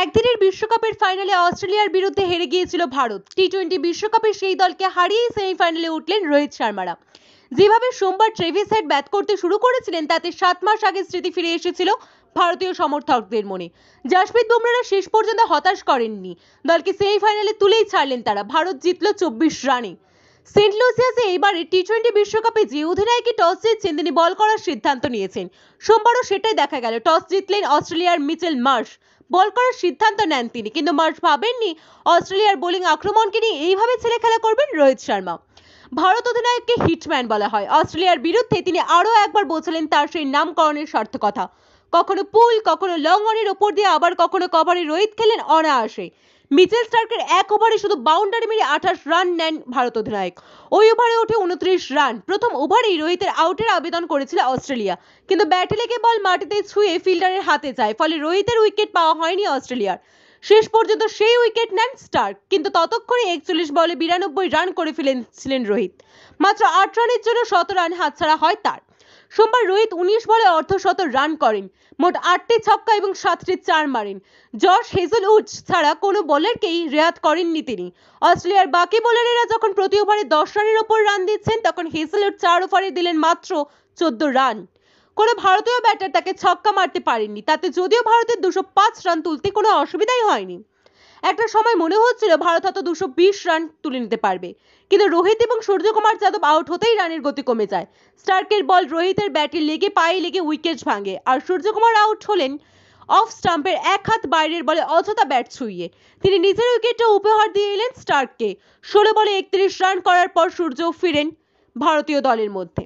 একদিনের বিশ্বকাপের ফাইনালে অস্ট্রেলিয়ার বিরুদ্ধে হেরে গিয়েছিল ভারত। টি-20 বিশ্বকাপে সেই দলকে হারিয়ে সেমিফাইনালে উঠলেন রোহিত শর্মারা। যেভাবে সোমবার ট্রেভিস হেড ব্যাট করতে শুরু করেছিলেন তাতে 7 মাস আগে স্মৃতি ফিরে এসেছিল ভারতীয় সমর্থকদের মনে। জাসপ্রীত বুমরারা শেষ পর্যন্ত হতাশ করেননি, দলকে সেমিফাইনালে তুলেই ছাড়লেন তারা। ভারত জিতল 24 রানে। সেন্ট লুসিয়াসে এইবারে টি-20 বিশ্বকাপে যে অধিনায়কই টস জিতছেন তিনি বল করার সিদ্ধান্ত নিয়েছেন। সোমবারও সেটাই দেখা গেল। টস জিতলেন অস্ট্রেলিয়ার মিচেল মার্শ। বল করার সিদ্ধান্ত নেন তিনি, কিন্তু মার্শ ভাবেননি অস্ট্রেলিয়ার বোলিং আক্রমণকে নিয়ে এইভাবে ছেলে খেলা করবেন রোহিত শর্মা। ভারত অধিনায়ককে হিটম্যান বলা হয়। অস্ট্রেলিয়ার বিরুদ্ধে তিনি আরও একবার বোঝালেন তার সেই নামকরণের সার্থকতা। কখনো পুল, কখনো লং অনের ওপর দিয়ে, আবার কখনো কভারে রোহিত খেলেন অনায়াসে। মিচেল স্টার্কের এক ওভারে শুধু বাউন্ডারি মেরে 28 রান নেন ভারত অধিনায়ক। ওই ওভারে ওঠে 29 রান। প্রথম ওভারেই রোহিতের আউটের আবেদন করেছিল অস্ট্রেলিয়া, কিন্তু ব্যাটে লেগে বল মাটিতে ছুঁয়ে ফিল্ডারের হাতে যায়, ফলে রোহিতের উইকেট পাওয়া হয়নি অস্ট্রেলিয়ার। শেষ পর্যন্ত সেই উইকেট নেন স্টার্ক, কিন্তু ততক্ষণে 41 বলে 92 রান করে ফেলেছিলেন রোহিত। মাত্র 8 রানের জন্য 100 রান হাতছাড়া হয় তার। সোমবার রোহিত 19 বলে অর্ধশত রান করেন, মোট 8টি ছক্কা এবং 7টি চার মারেন। জশ হেজলউড ছাড়া কোনো বোলারকেই রেয়াত করেননি তিনি। অস্ট্রেলিয়ার বাকি বোলারেরা যখন প্রতি ওভারে 10 রানের ওপর রান দিচ্ছেন, তখন হেজলউড 4 ওভারে দিলেন মাত্র 14 রান। কোনো ভারতীয় ব্যাটার তাকে ছক্কা মারতে পারেননি। তাতে যদিও ভারতের 205 রান তুলতে কোনো অসুবিধাই হয়নি। একটা সময় মনে হচ্ছিল ভারত হয়তো 220 রান তুলে নিতে পারবে, কিন্তু রোহিত এবং সূর্যকুমার যাদব আউট হতেই রানের গতি কমে যায়। স্টার্কের বল রোহিতের ব্যাটে লেগে পায়ে লেগে উইকেট ভাঙে, আর সূর্যকুমার আউট হলেন অফ স্টাম্পের এক হাত বাইরের বলে অযথা ব্যাট ছুঁয়ে। তিনি নিজের উইকেটটা উপহার দিয়ে এলেন স্টার্ককে। 16 বলে 31 রান করার পর সূর্য ফিরেন ভারতীয় দলের মধ্যে।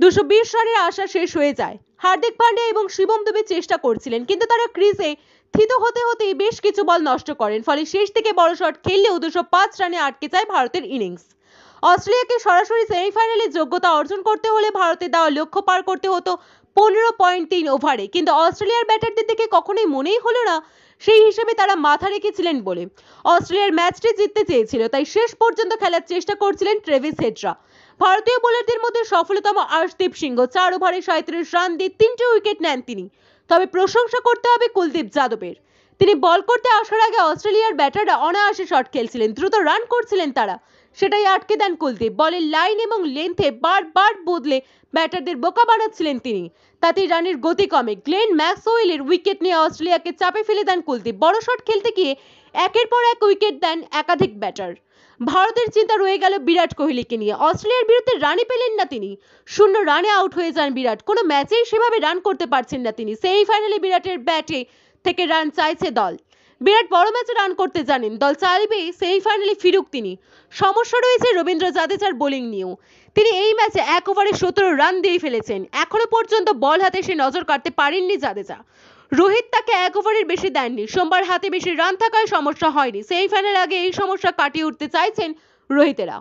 220 রানের আশা শেষ হয়ে যায়। হার্দিক পান্ডিয়া এবং শিবম দুবে চেষ্টা করছিলেন, কিন্তু তারা ক্রিজে থিত হতে হতেই বেশ কিছু বল নষ্ট করেন, ফলে শেষ থেকে বড় শট খেললেও 205 রানে আটকে যায় ভারতের ইনিংস। অস্ট্রেলিয়াকে সরাসরি সেমিফাইনালে যোগ্যতা অর্জন করতে হলে ভারতের দেওয়া লক্ষ্য পার করতে হতো 15.3 ওভারে, কিন্তু অস্ট্রেলিয়ার ব্যাটারদের দেখে কখনোই মনেই হলো না সেই হিসেবে তারা মাথা রেখেছিলেন বলে। অস্ট্রেলিয়ার ম্যাচটি জিততে চেয়েছিল, তাই শেষ পর্যন্ত খেলার চেষ্টা করছিলেন ট্রেভিস হেডরা। ভারতীয় বোলারদের মধ্যে সফলতম আর্শদীপ সিংহ। 4 ওভারে 37 রান দিয়ে 3টে উইকেট নেন তিনি। তবে প্রশংসা করতে হবে কুলদীপ যাদবের। তিনি বল করতে আসার আগে অস্ট্রেলিয়ার ব্যাটাররা অনায়াসে শট খেলছিলেন, দ্রুত রান করছিলেন তারা। সেটাই আটকে দেন কুলদীপ। বলের লাইন এবং লেন্থে বারবার বদলে ব্যাটারদের বোকা বানাচ্ছিলেন তিনি। তাতে রানের গতি কমে। গ্লেন ম্যাক্সওয়েলের উইকেট নিয়ে অস্ট্রেলিয়াকে চাপে ফেলে দেন কুলদীপ। বড় শট খেলতে গিয়ে একের পর এক উইকেট দেন একাধিক ব্যাটার। ভারতের চিন্তা রয়ে গেল বিরাট কোহলিকে নিয়ে। অস্ট্রেলিয়ার বিরুদ্ধে রানই পেলেন না তিনি। 0 রানে আউট হয়ে যান বিরাট। কোনো ম্যাচেই সেভাবে রান করতে পারছেন না তিনি। সেমিফাইনালে বিরাটের ব্যাটে থেকে রান চাইছে দল। বিরাট বড় ম্যাচে রান করতে জানেন, দল চাইবে সেমিফাইনালে ফিরুক তিনি। সমস্যা রয়েছে রবীন্দ্র জাদেজার বোলিং নিয়েও। তিনি এই ম্যাচে 1 ওভারে 17 রান দিয়ে ফেলেছেন। এখনো পর্যন্ত বল হাতে সে নজর কাটতে পারেননি জাদেজা। রোহিত তাকে 1 ওভারের বেশি দেননি। সোমবার হাতে বেশি রান থাকায় সমস্যা হয়নি। সেমিফাইনাল আগে এই সমস্যা কাটিয়ে উঠতে চাইছেন রোহিতেরা।